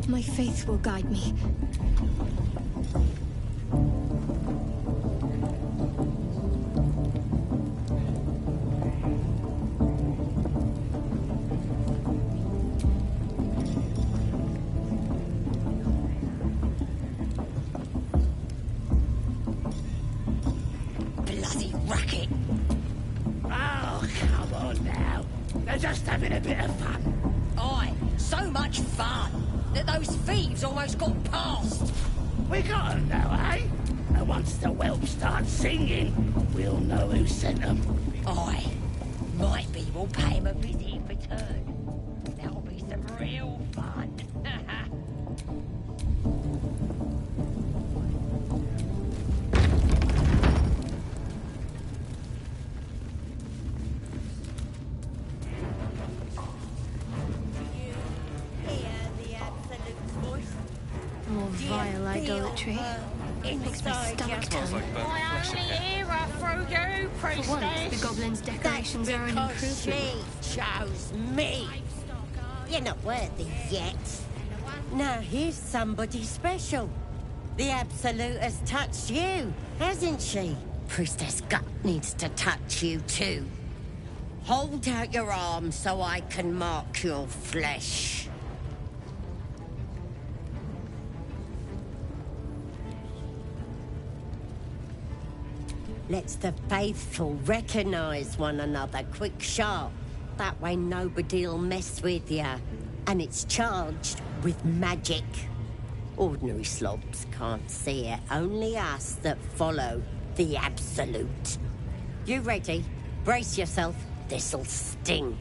My faith will guide me. Bloody racket! Oh, come on now. They're just having a bit of fun. Aye, so much fun that those thieves almost got past. We got 'em now, eh? And once the whelp starts singing, we'll know who sent 'em. Aye, might be we'll pay him a visit in return. That'll be some real fun. More vile idolatry. Makes my stomach Smells turn. like burnt I flesh only in here. hear her through you, For once, the priestess. goblins' decorations are an Because improvement. she chose me. You're not worthy yet. Now here's somebody special. The Absolute has touched you, hasn't she? Priestess Gut needs to touch you too. Hold out your arm so I can mark your flesh. Let's the faithful recognize one another quick sharp. That way nobody'll mess with ya. And it's charged with magic. Ordinary slobs can't see it, only us that follow the Absolute. You ready? Brace yourself, this'll sting.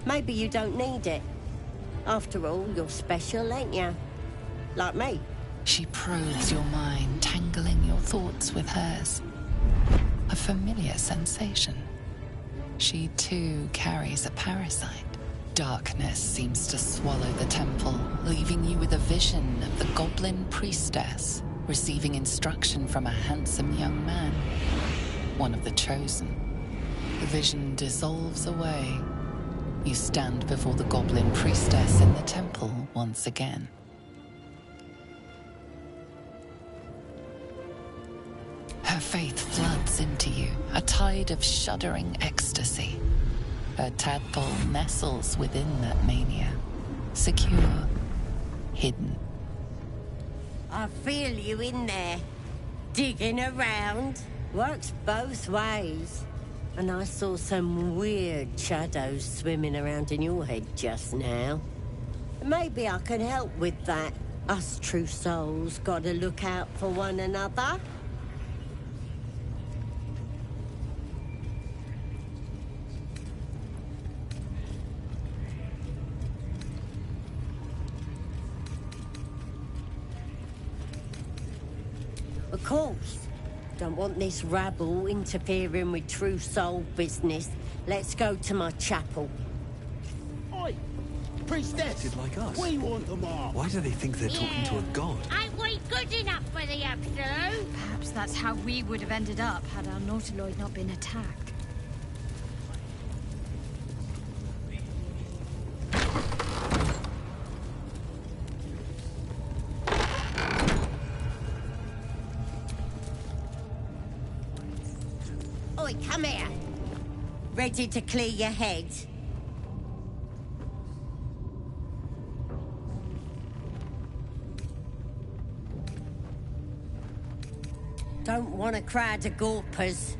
Maybe you don't need it. After all, you're special, ain't ya? Like me. She probes your mind, tangling your thoughts with hers. A familiar sensation. She too carries a parasite. Darkness seems to swallow the temple, leaving you with a vision of the goblin priestess receiving instruction from a handsome young man, one of the chosen. The vision dissolves away. You stand before the goblin priestess in the temple once again. Her faith floods into you, a tide of shuddering ecstasy. Her tadpole nestles within that mania, secure, hidden. I feel you in there, digging around. Works both ways. And I saw some weird shadows swimming around in your head just now. Maybe I can help with that. Us true souls gotta look out for one another. Of course. Don't want this rabble interfering with true soul business. Let's go to my chapel. Oi! Priestess! Acted like us. We want them all. Why do they think they're talking to a god? Ain't we good enough for the Absolute? Perhaps that's how we would have ended up had our Nautiloid not been attacked. Oi, come here. Ready to clear your head? Don't want a crowd of gawpers.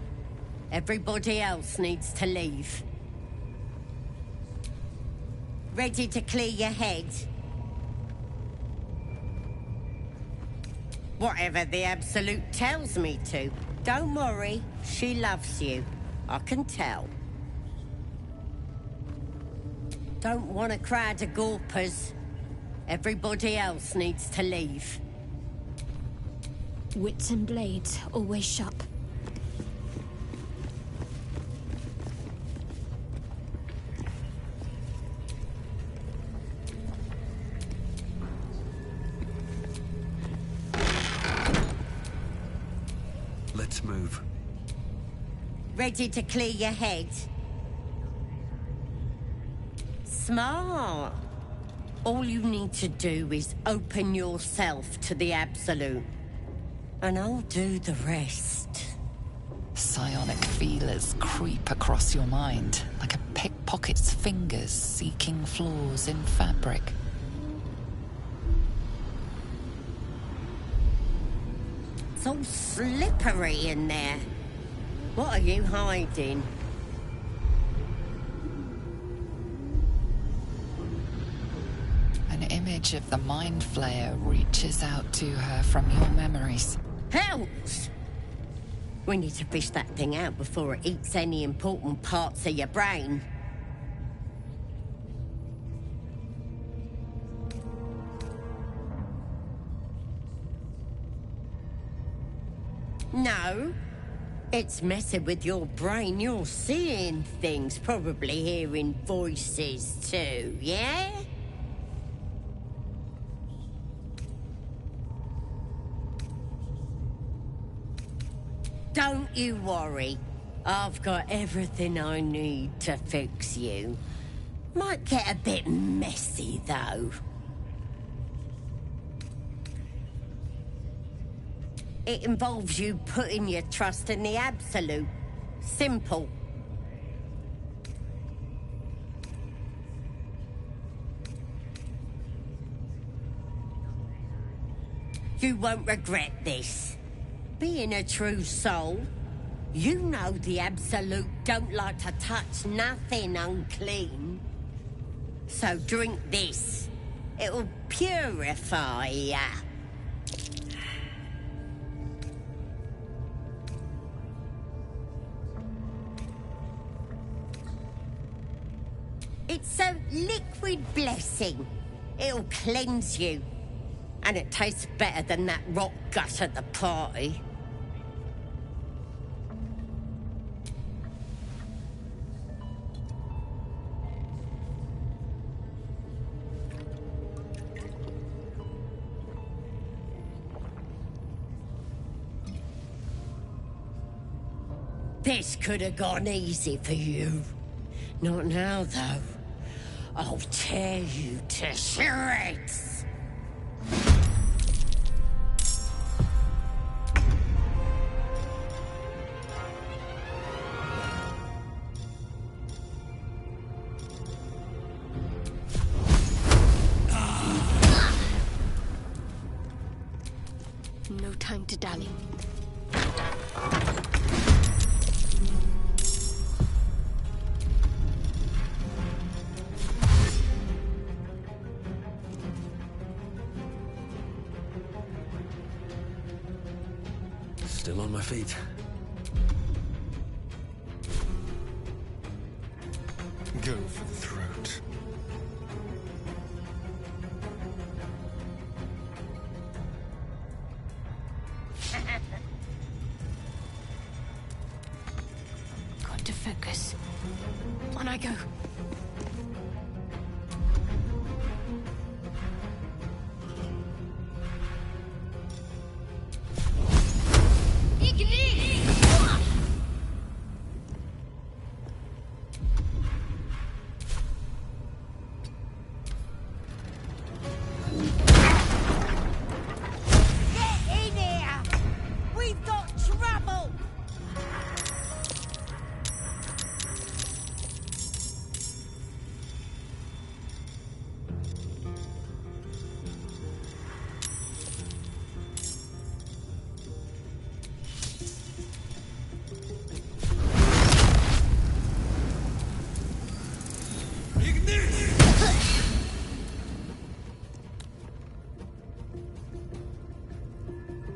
Everybody else needs to leave. Ready to clear your head? Whatever the Absolute tells me to. Don't worry, she loves you. I can tell. Don't want a crowd of gawpers. Everybody else needs to leave. Wits and blades, always sharp. Let's move. Ready to clear your head? Smart. All you need to do is open yourself to the Absolute. And I'll do the rest. Psionic feelers creep across your mind like a pickpocket's fingers seeking flaws in fabric. It's all slippery in there. What are you hiding? An image of the Mind Flayer reaches out to her from your memories. Helps! We need to fish that thing out before it eats any important parts of your brain. No. It's messing with your brain. You're seeing things, probably hearing voices too, yeah? Don't you worry. I've got everything I need to fix you. Might get a bit messy, though. It involves you putting your trust in the Absolute. Simple. You won't regret this. Being a true soul, you know the Absolute don't like to touch nothing unclean. So drink this. It'll purify ya. It's a liquid blessing. It'll cleanse you. And it tastes better than that rock gut at the party. This could have gone easy for you. Not now, though. I'll tear you to shreds. No time to dally. Still on my feet. Go for the throat. Got to focus. On I go.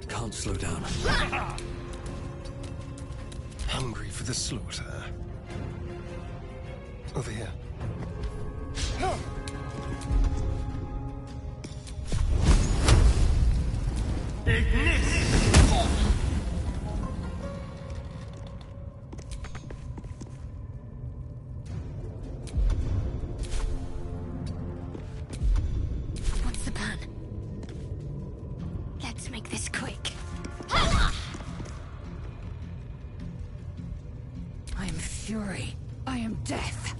Can't slow down. Hungry for the slaughter. Over here. What's the plan? Let's make this quick. fury. I am death.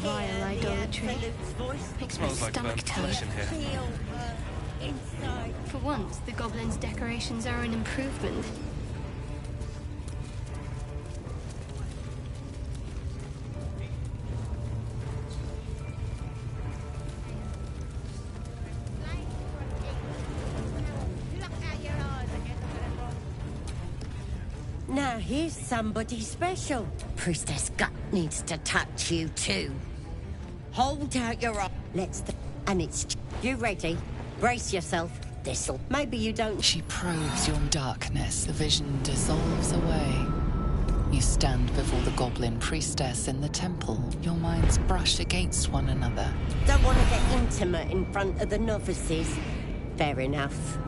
Vile idolatry. Makes my Smells like stomach burnt turn. flesh in here. Feel inside. For once, the goblins' decorations are an improvement. Now here's somebody special. Priestess Gut needs to touch you too. Hold out your arm. And it's... You ready? Brace yourself. This'll... Maybe you don't... She probes your darkness. The vision dissolves away. You stand before the goblin priestess in the temple. Your minds brush against one another. Don't want to get intimate in front of the novices. Fair enough.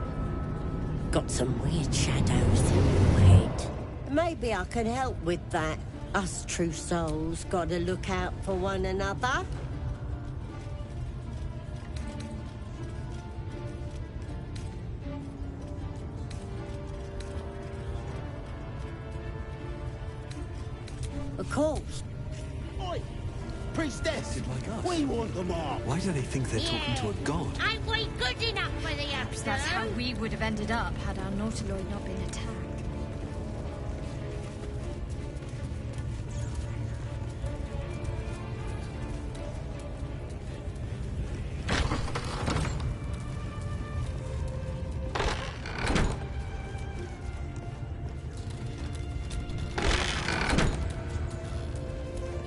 Got some weird shadows in your head. Maybe I can help with that. Us true souls gotta look out for one another. Of course. Oi! Priestess! Like us. We want them all! Why do they think they're talking to a god? Ain't we good enough for the Perhaps that's how absolute? we would have ended up had our nautiloid not been attacked.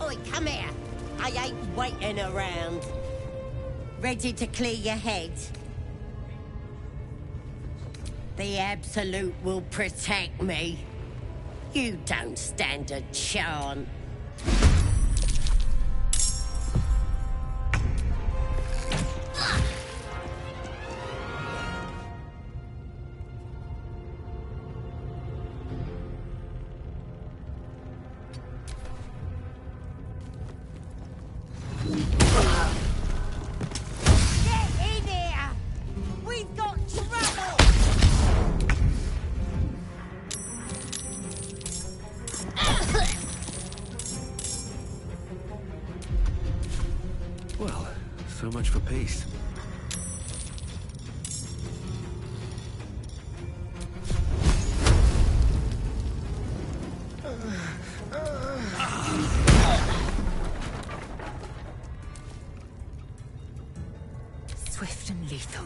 Oi, come here. I ain't waiting around. Ready to clear your head? The Absolute will protect me. You don't stand a chance. Get in here! We've got trouble! Well, so much for peace. Swift and lethal.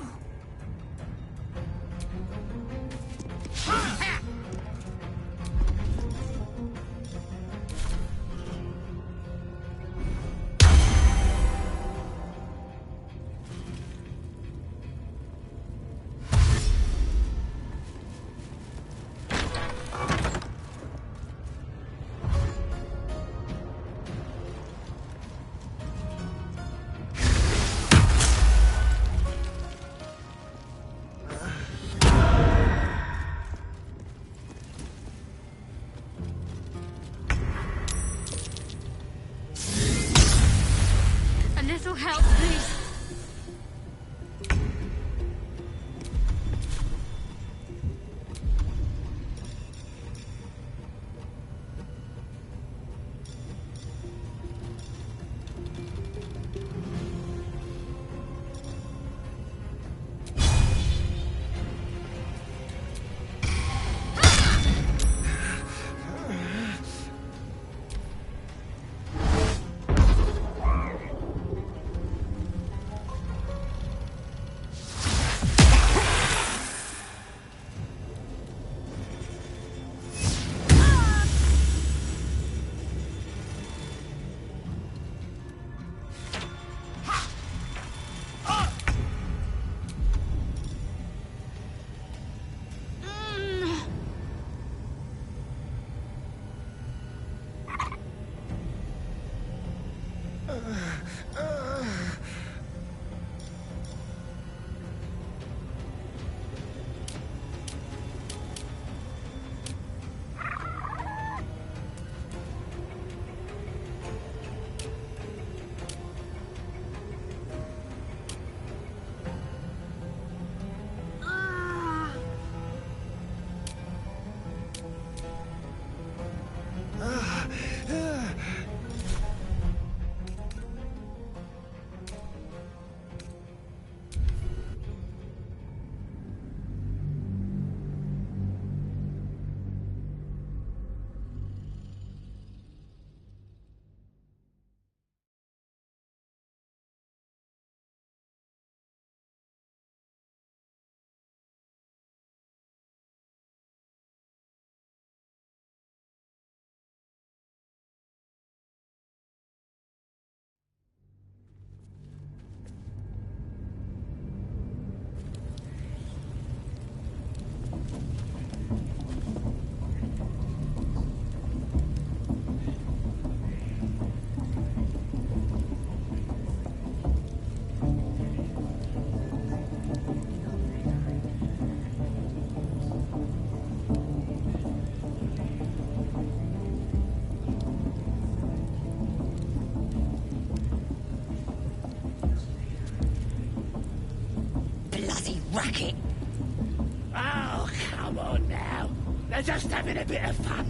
They're just having a bit of fun.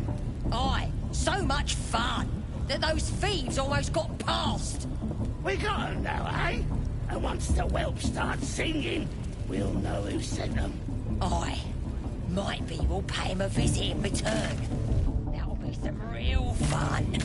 Aye, so much fun that those thieves almost got past. We got 'em now, eh? And once the whelp starts singing, we'll know who sent them. Aye, might be we'll pay him a visit in return. That'll be some real fun.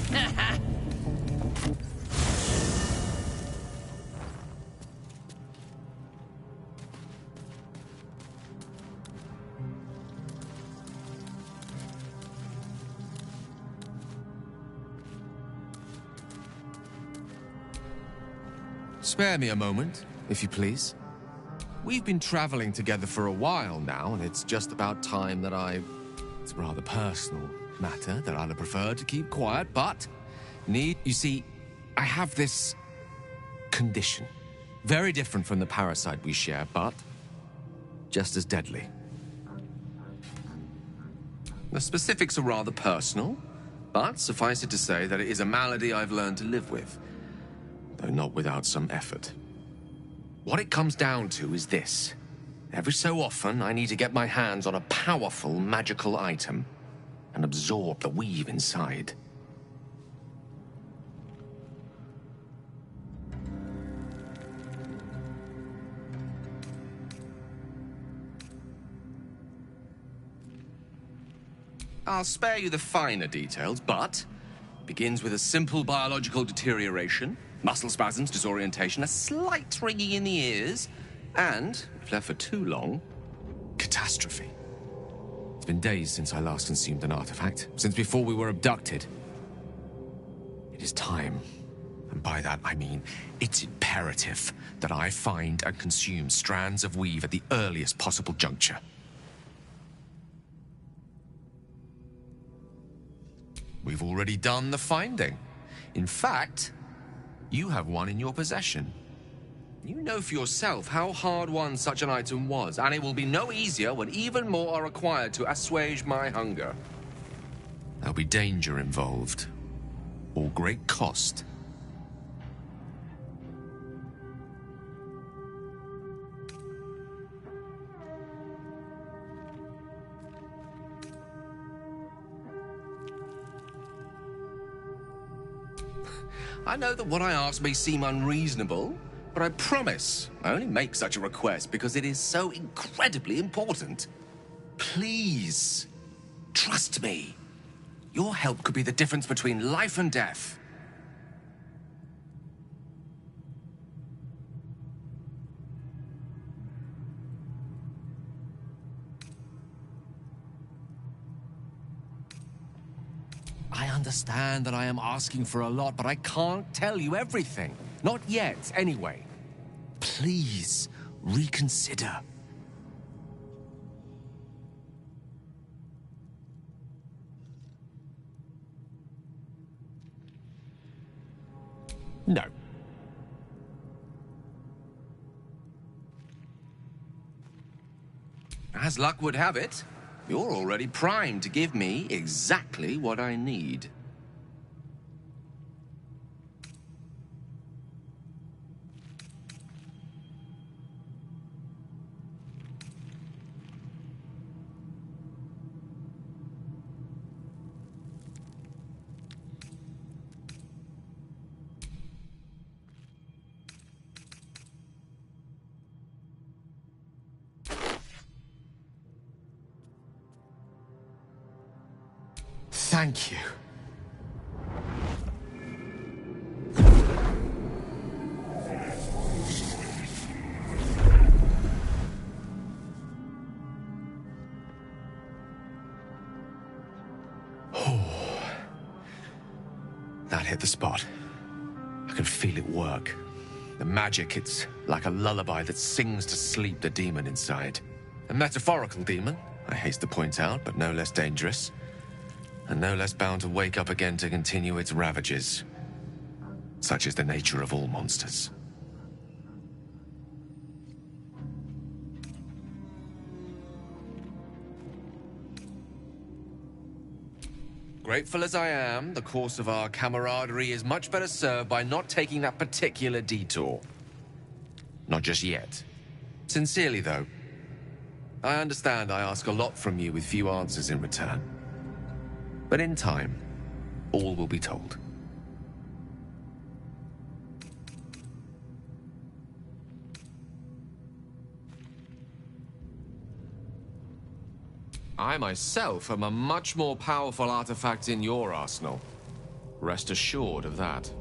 Spare me a moment, if you please. We've been traveling together for a while now, and it's just about time that It's a rather personal matter that I'd have preferred to keep quiet, but... You see, I have this... condition. Very different from the parasite we share, but... just as deadly. The specifics are rather personal, but suffice it to say that it is a malady I've learned to live with. Though not without some effort. What it comes down to is this. Every so often, I need to get my hands on a powerful magical item and absorb the weave inside. I'll spare you the finer details, but it begins with a simple biological deterioration, muscle spasms, disorientation, a slight ringing in the ears, and, if left for too long, catastrophe. It's been days since I last consumed an artifact, since before we were abducted. It is time, and by that I mean it's imperative that I find and consume strands of weave at the earliest possible juncture. We've already done the finding. In fact, you have one in your possession. You know for yourself how hard-won such an item was, and it will be no easier when even more are required to assuage my hunger. There'll be danger involved, or great cost. I know that what I ask may seem unreasonable, but I promise I only make such a request because it is so incredibly important. Please, trust me. Your help could be the difference between life and death. I understand that I am asking for a lot, but I can't tell you everything. Not yet, anyway. Please, reconsider. No. As luck would have it, you're already primed to give me exactly what I need. Thank you. That hit the spot. I can feel it work. The magic, it's like a lullaby that sings to sleep the demon inside. A metaphorical demon, I haste to point out, but no less dangerous. And no less bound to wake up again to continue its ravages. Such is the nature of all monsters. Grateful as I am, the course of our camaraderie is much better served by not taking that particular detour. Not just yet. Sincerely, though, I understand I ask a lot from you with few answers in return. But in time, all will be told. I myself am a much more powerful artifact in your arsenal. Rest assured of that.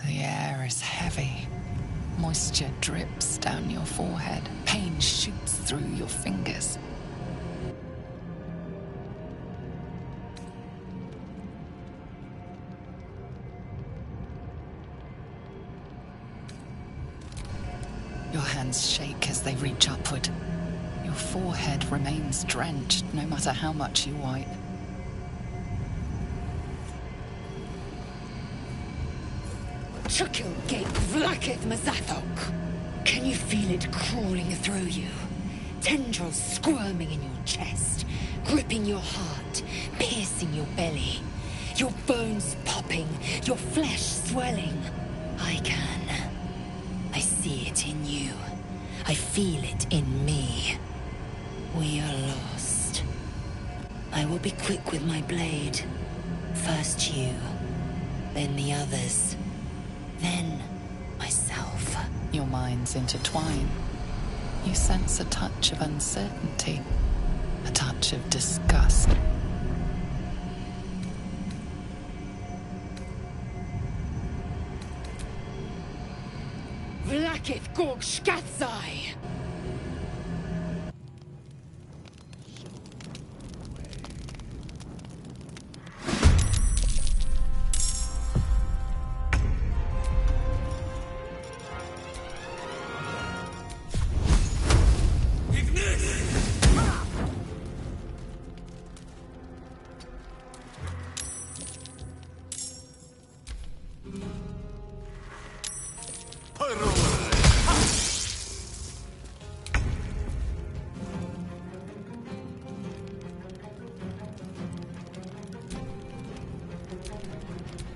The air is heavy. Moisture drips down your forehead. Pain shoots through your fingers. Your hands shake as they reach upward. Your forehead remains drenched no matter how much you wipe. Chukil Gate Vlakith Mazathok. Can you feel it crawling through you? Tendrils squirming in your chest, gripping your heart, piercing your belly. Your bones popping, your flesh swelling. I can. I see it in you. I feel it in me. We are lost. I will be quick with my blade. First you, then the others. Then, myself. Your minds intertwine. You sense a touch of uncertainty, a touch of disgust. Vlakith Gorg Shkatzai!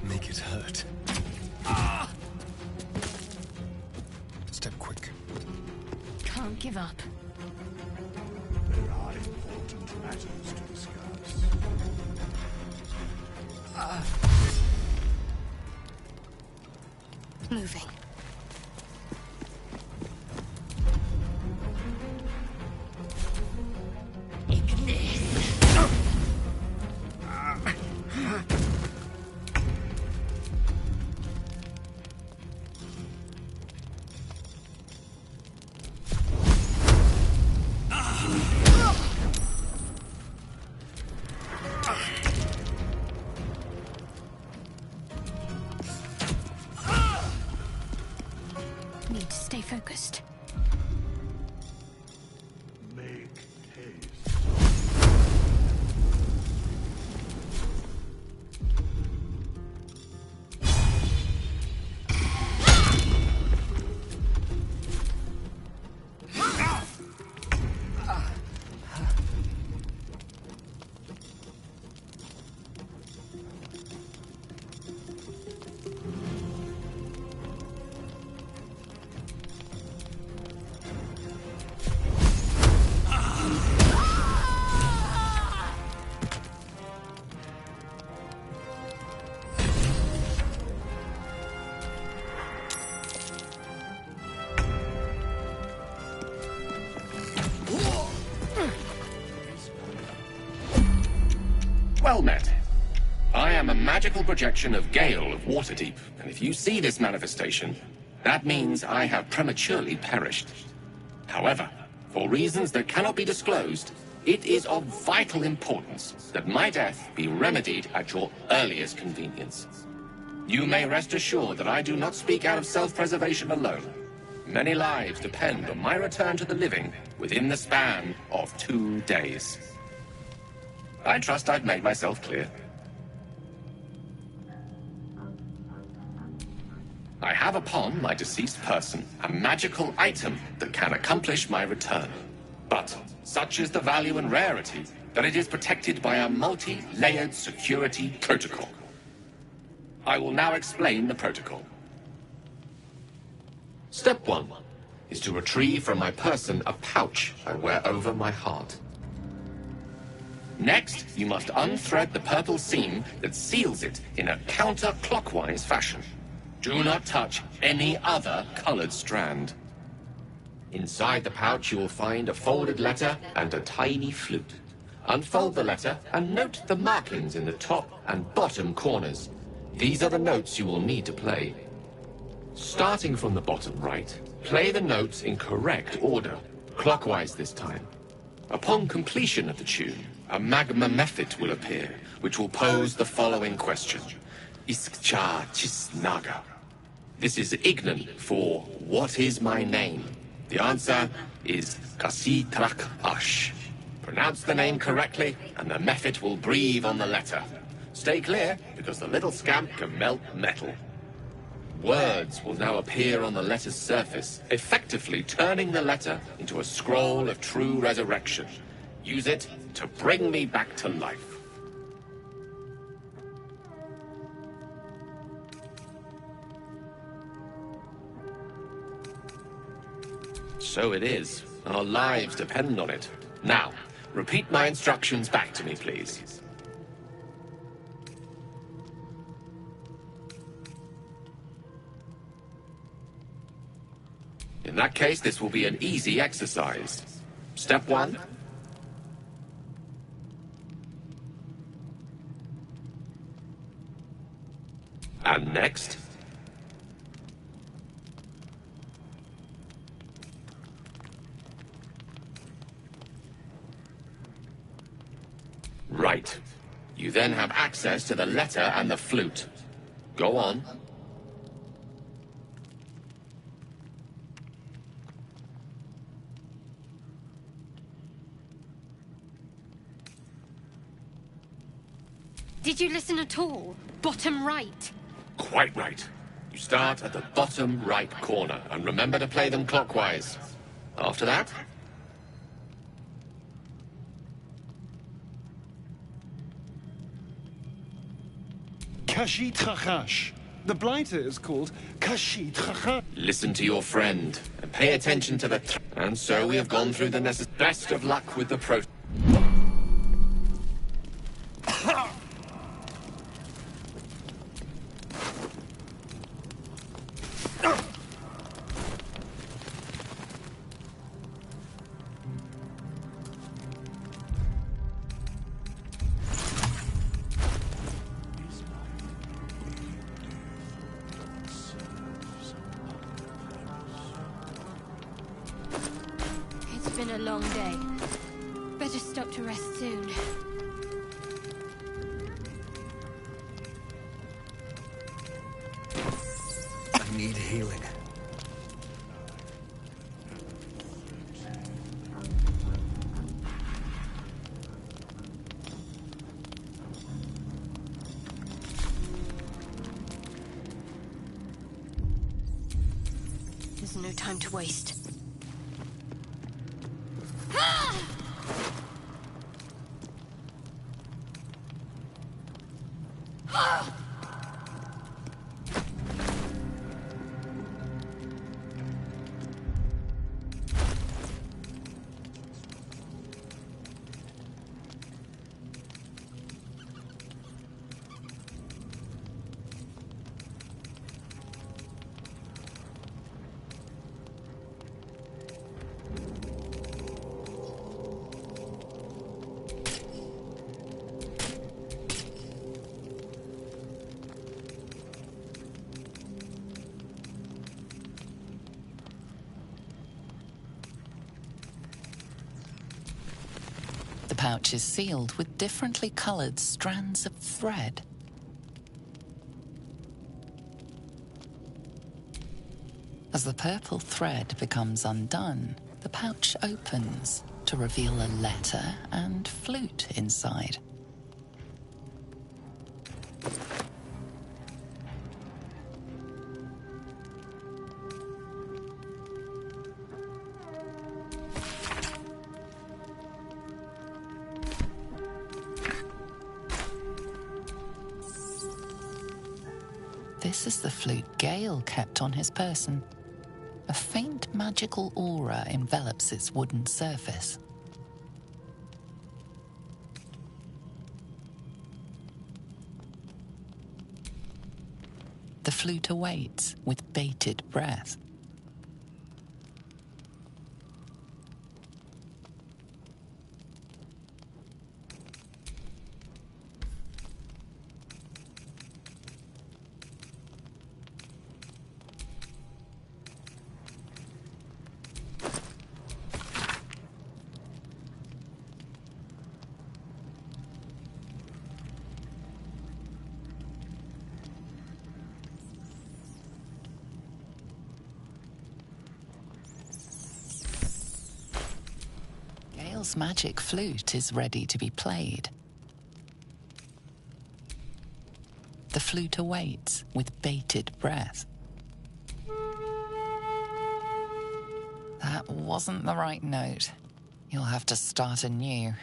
Make it hurt. Step quick. Can't give up. There are important matters to discuss. Moving. Need to stay focused. Make haste. Well met. I am a magical projection of Gale of Waterdeep, and if you see this manifestation, that means I have prematurely perished. However, for reasons that cannot be disclosed, it is of vital importance that my death be remedied at your earliest convenience. You may rest assured that I do not speak out of self-preservation alone. Many lives depend on my return to the living within the span of 2 days. I trust I've made myself clear. I have upon my deceased person a magical item that can accomplish my return. But such is the value and rarity that it is protected by a multi-layered security protocol. I will now explain the protocol. Step 1 is to retrieve from my person a pouch I wear over my heart. Next, you must unthread the purple seam that seals it in a counterclockwise fashion. Do not touch any other colored strand. Inside the pouch, you will find a folded letter and a tiny flute. Unfold the letter and note the markings in the top and bottom corners. These are the notes you will need to play. Starting from the bottom right, play the notes in correct order, clockwise this time. Upon completion of the tune, a magma method will appear, which will pose the following question. Iskcha Chisnaga. This is Ignan for what is my name? The answer is Kasitrak Ash. Pronounce the name correctly, and the method will breathe on the letter. Stay clear, because the little scamp can melt metal. Words will now appear on the letter's surface, effectively turning the letter into a scroll of true resurrection. Use it to bring me back to life. So it is. Our lives depend on it. Now, repeat my instructions back to me, please. In that case, this will be an easy exercise. Step 1. And next. Right. You then have access to the letter and the flute. Go on. Did you listen at all? Bottom right. Quite right. You start at the bottom right corner, and remember to play them clockwise. After that, Kashit Chakash. The blighter is called Kashit Chakash. listen to your friend, and pay attention to the... And so we have gone through the necessary... Best of luck with the pro... It's been a long day. Better stop to rest soon. I need healing. There's no time to waste. The pouch is sealed with differently colored strands of thread. As the purple thread becomes undone, the pouch opens to reveal a letter and flute inside. This is the flute Gale kept on his person. A faint magical aura envelops its wooden surface. The flute awaits with bated breath. Gale's magic flute is ready to be played. The flute awaits with bated breath. That wasn't the right note. You'll have to start anew.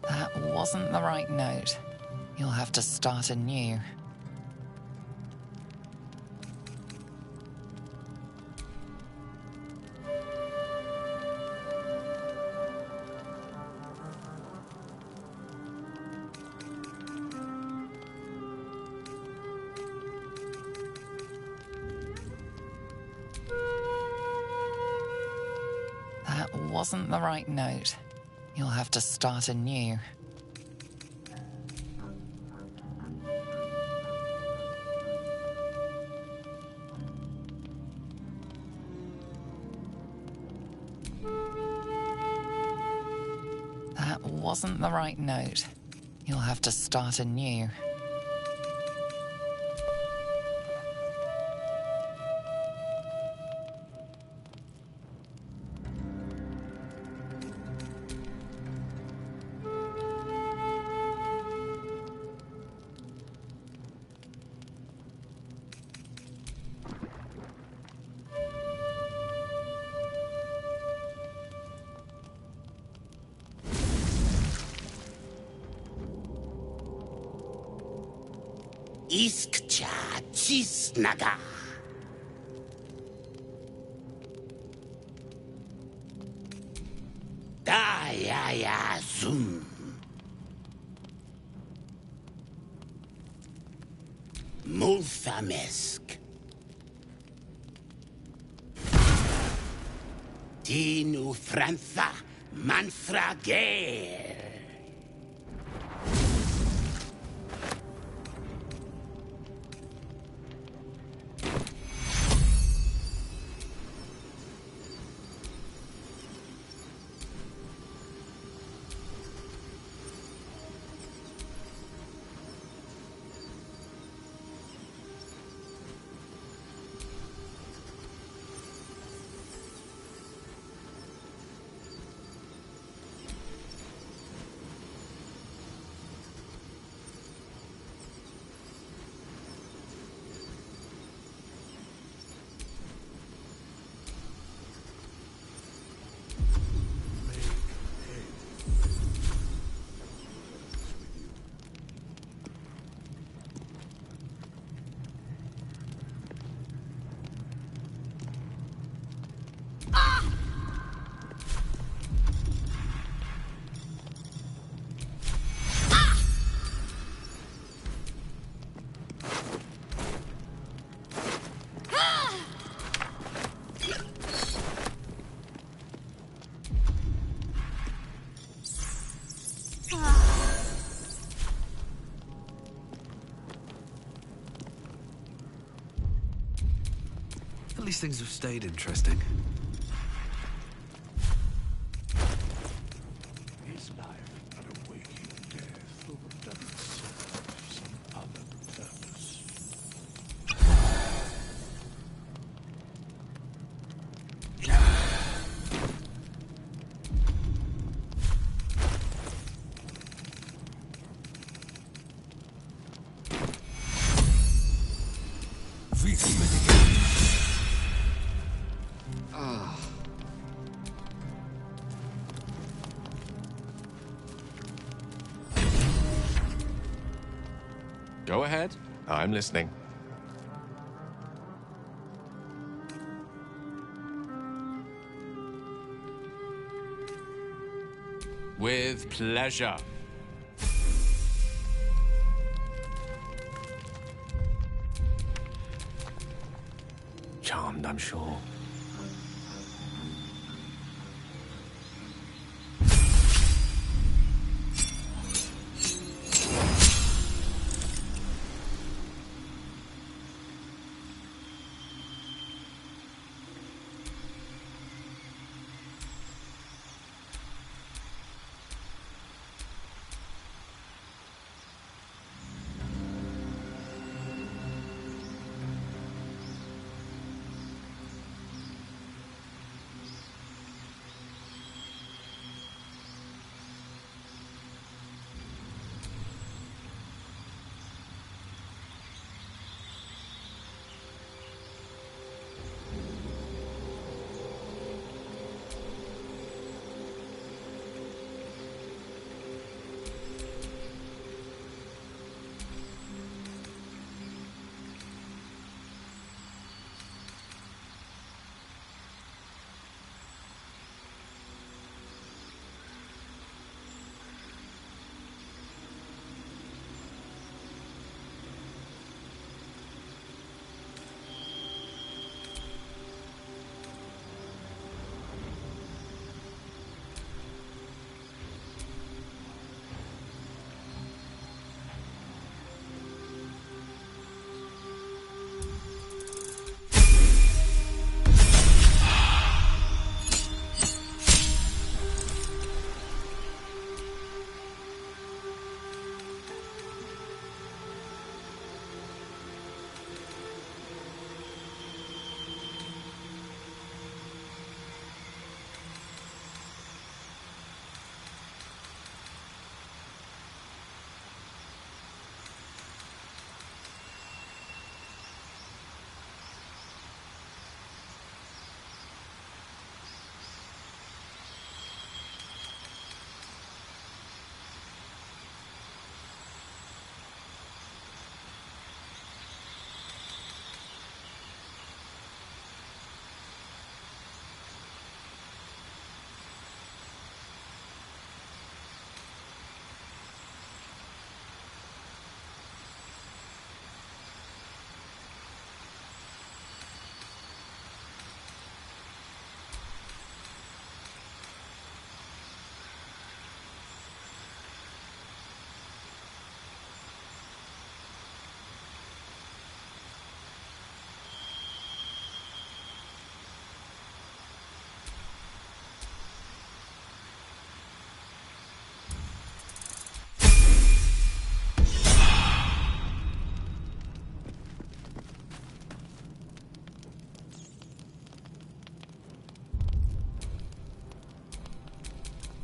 That wasn't the right note. You'll have to start anew. That wasn't the right note. You'll have to start anew. That wasn't the right note. You'll have to start anew. Iskcha Chisnaga. Dayaya Zum. Multhamesk. Tinu Frantha Manthrager. At least things have stayed interesting. Is life but a waking death, or does it serve some other purpose? Go ahead. I'm listening. With pleasure. Charmed, I'm sure.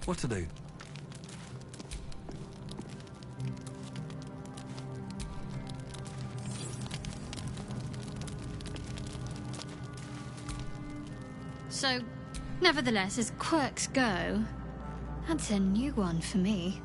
What to do? So, nevertheless, as quirks go, that's a new one for me.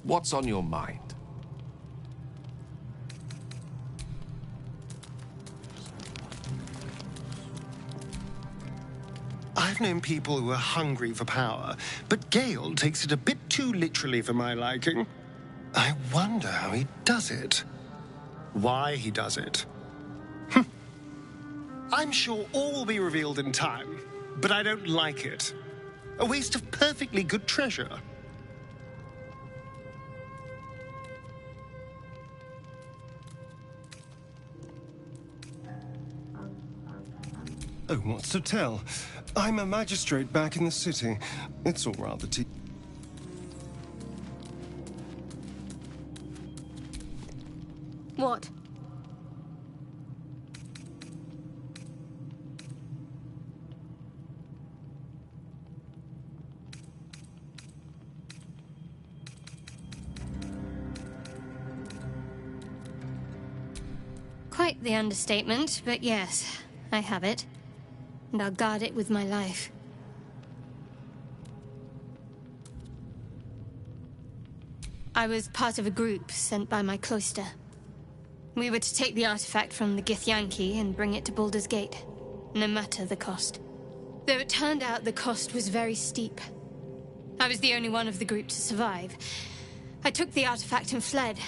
What's on your mind? I've known people who are hungry for power, but Gale takes it a bit too literally for my liking. I wonder how he does it. Why he does it. I'm sure all will be revealed in time, but I don't like it. A waste of perfectly good treasure. Oh, what's to tell? I'm a magistrate back in the city. It's all rather What? Quite the understatement, but yes, I have it. And I'll guard it with my life. I was part of a group sent by my cloister. We were to take the artifact from the Githyanki and bring it to Baulders Gate, no matter the cost. Though it turned out the cost was very steep. I was the only one of the group to survive. I took the artifact and fled,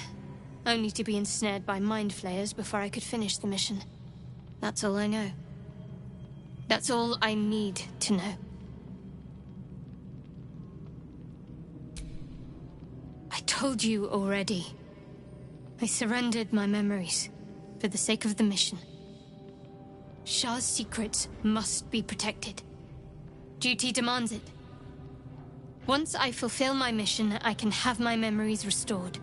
only to be ensnared by mind flayers before I could finish the mission. That's all I know. That's all I need to know. I told you already. I surrendered my memories for the sake of the mission. Shah's secrets must be protected. Duty demands it. Once I fulfill my mission, I can have my memories restored.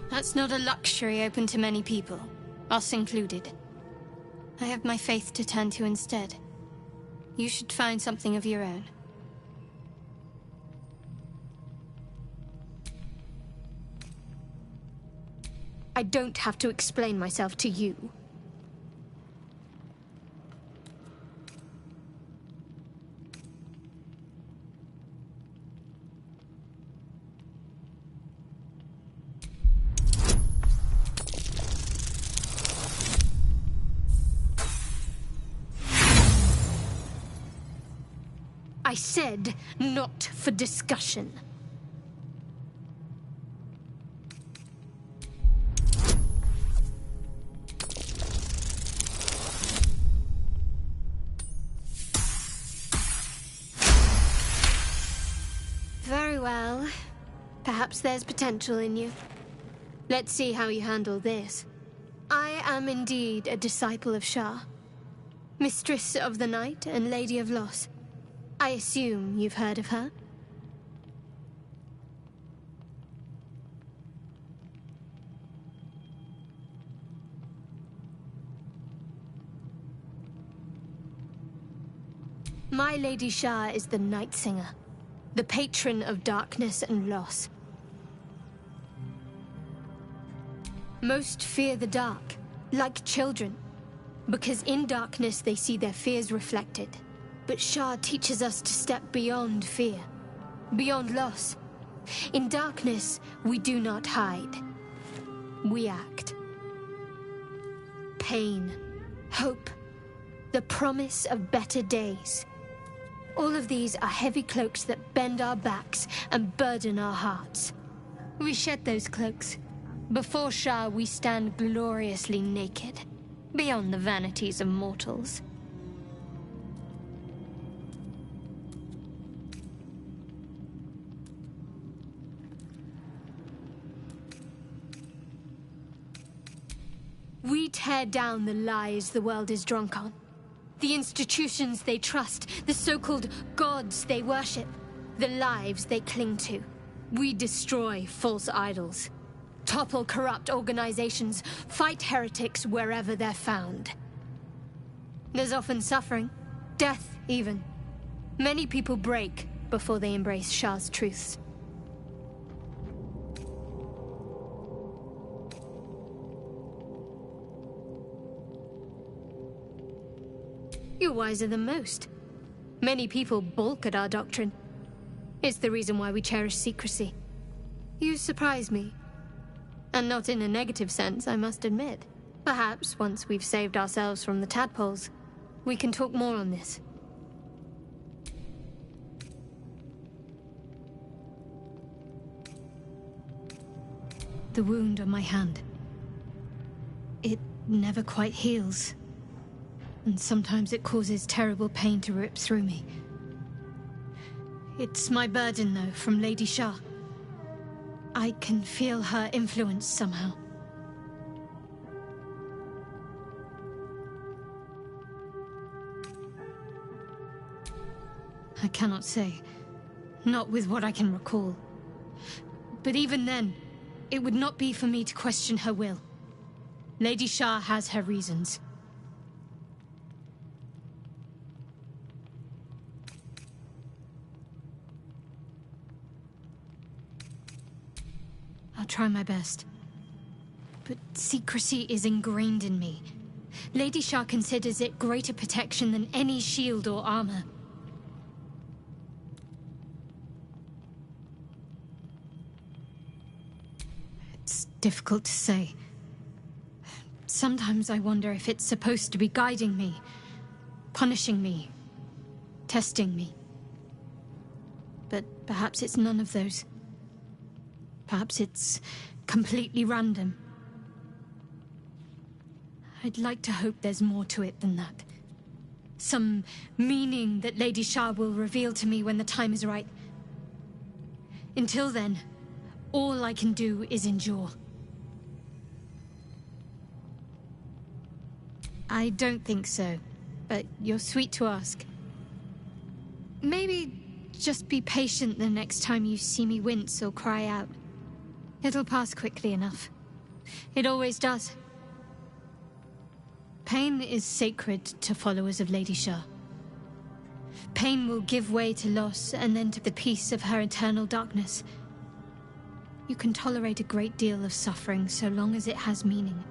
That's not a luxury open to many people, us included. I have my faith to turn to instead. You should find something of your own. I don't have to explain myself to you. I said not for discussion. Very well. Perhaps there's potential in you. Let's see how you handle this. I am indeed a disciple of Shah, Mistress of the Night and Lady of Loss. I assume you've heard of her? My Lady Shah is the Night Singer, the patron of darkness and loss. Most fear the dark, like children, because in darkness they see their fears reflected. But Shah teaches us to step beyond fear, beyond loss. In darkness, we do not hide. We act. Pain, hope, the promise of better days. All of these are heavy cloaks that bend our backs and burden our hearts. We shed those cloaks. Before Shah, we stand gloriously naked, beyond the vanities of mortals. We tear down the lies the world is drunk on. The institutions they trust, the so-called gods they worship, the lives they cling to. We destroy false idols, topple corrupt organizations, fight heretics wherever they're found. There's often suffering, death even. Many people break before they embrace Shah's truths. You're wiser than most. Many people balk at our doctrine. It's the reason why we cherish secrecy. You surprise me. And not in a negative sense, I must admit. Perhaps, once we've saved ourselves from the tadpoles, we can talk more on this. The wound on my hand. It never quite heals. And sometimes it causes terrible pain to rip through me. It's my burden, though, from Lady Shah. I can feel her influence somehow. I cannot say. Not with what I can recall. But even then, it would not be for me to question her will. Lady Shah has her reasons. I'll try my best. But secrecy is ingrained in me. Lady Shah considers it greater protection than any shield or armor. It's difficult to say. Sometimes I wonder if it's supposed to be guiding me, punishing me, testing me. But perhaps it's none of those. Perhaps it's completely random. I'd like to hope there's more to it than that. Some meaning that Lady Shah will reveal to me when the time is right. Until then, all I can do is endure. I don't think so, but you're sweet to ask. Maybe just be patient the next time you see me wince or cry out. It'll pass quickly enough. It always does. Pain is sacred to followers of Lady Shah. Pain will give way to loss and then to the peace of her eternal darkness. You can tolerate a great deal of suffering so long as it has meaning.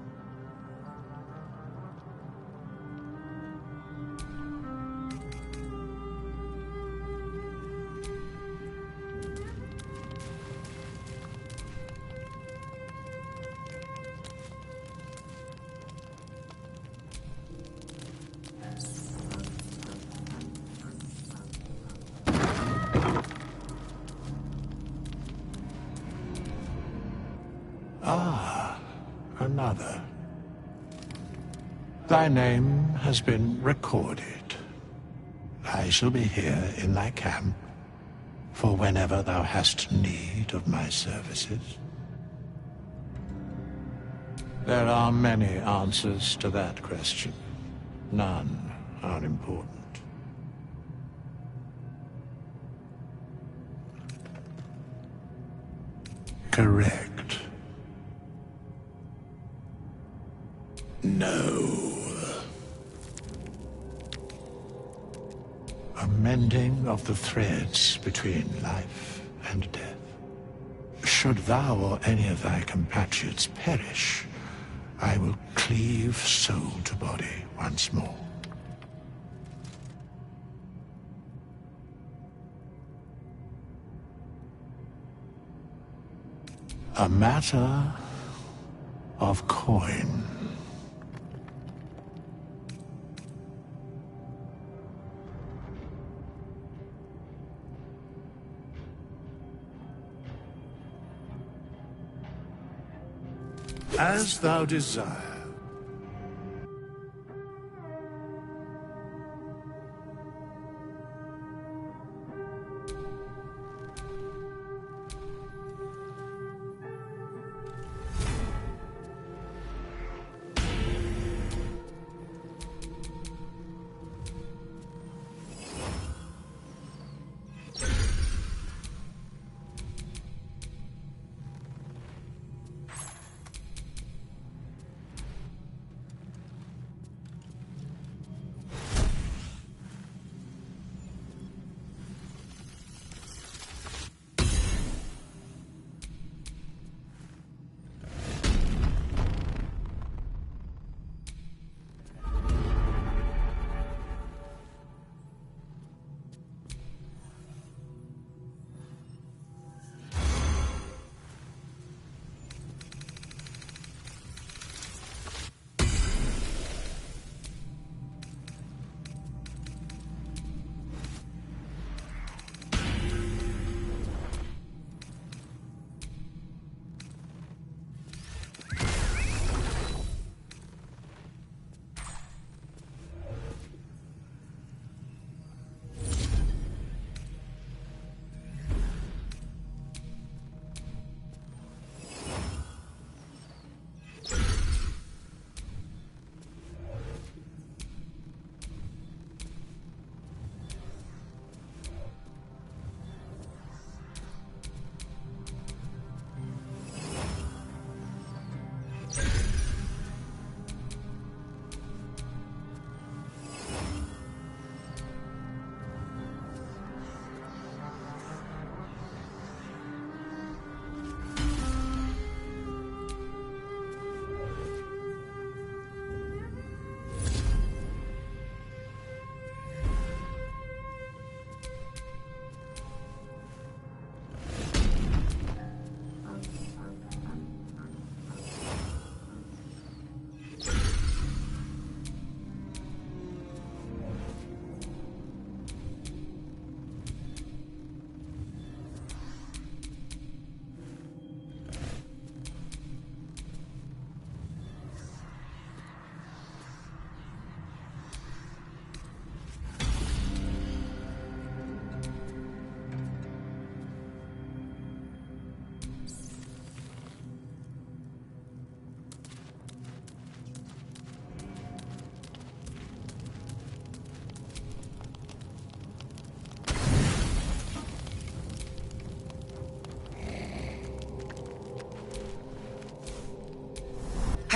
Another. Thy name has been recorded. I shall be here in thy camp for whenever thou hast need of my services. There are many answers to that question. None are important. Correct. No. A mending of the threads between life and death. Should thou or any of thy compatriots perish, I will cleave soul to body once more. A matter of coin. As thou desire.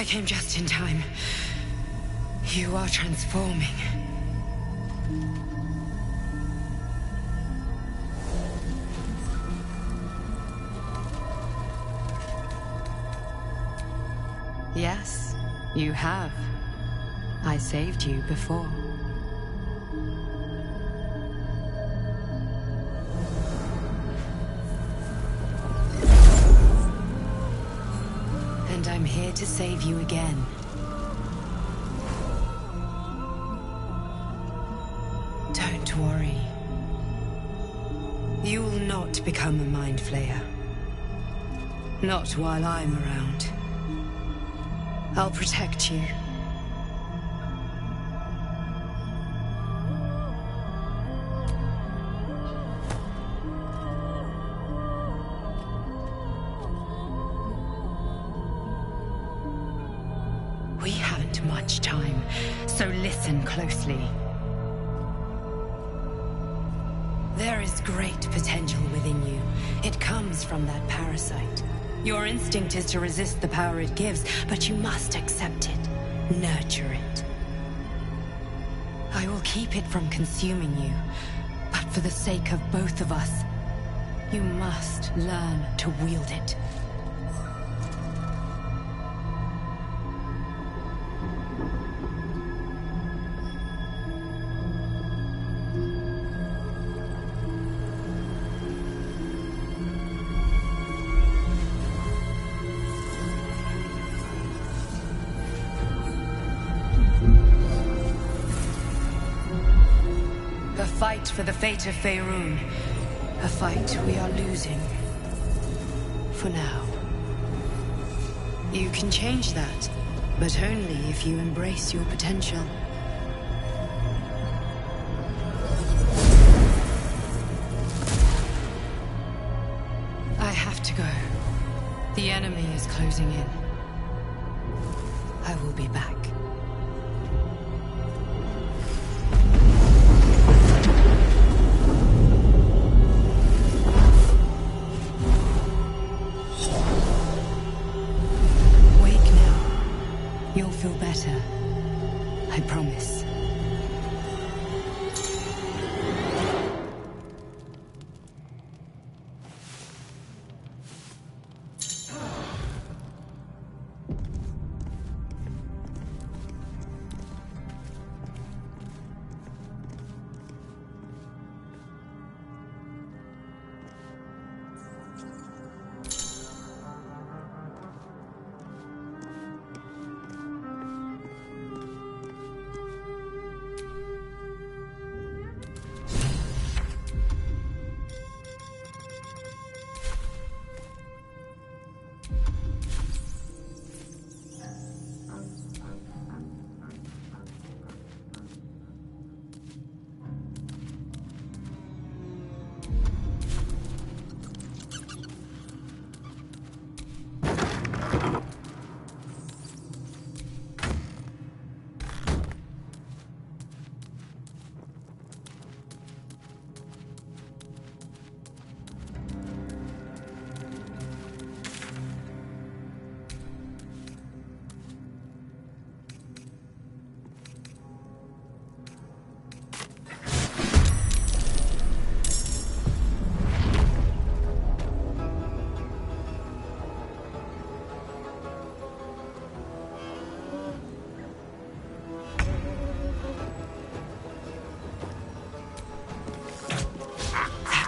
I came just in time. You are transforming. Yes, you have. I saved you before. And I'm here to save you again. Don't worry. You'll not become a Mind Flayer. Not while I'm around. I'll protect you. We haven't much time, so listen closely. There is great potential within you. It comes from that parasite. Your instinct is to resist the power it gives, but you must accept it, nurture it. I will keep it from consuming you, but for the sake of both of us, you must learn to wield it. Fight for the fate of Faerun. A fight we are losing. For now. You can change that, but only if you embrace your potential. I have to go. The enemy is closing in. I will be back. You'll feel better. I promise.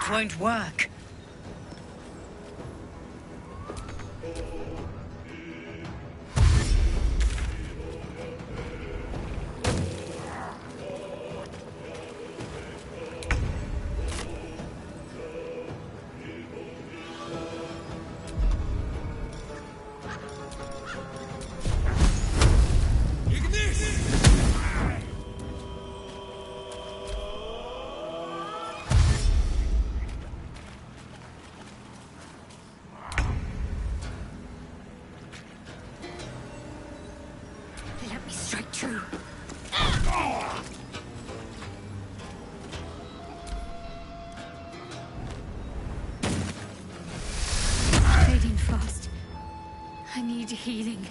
Won't work. True. Fading fast. I need healing.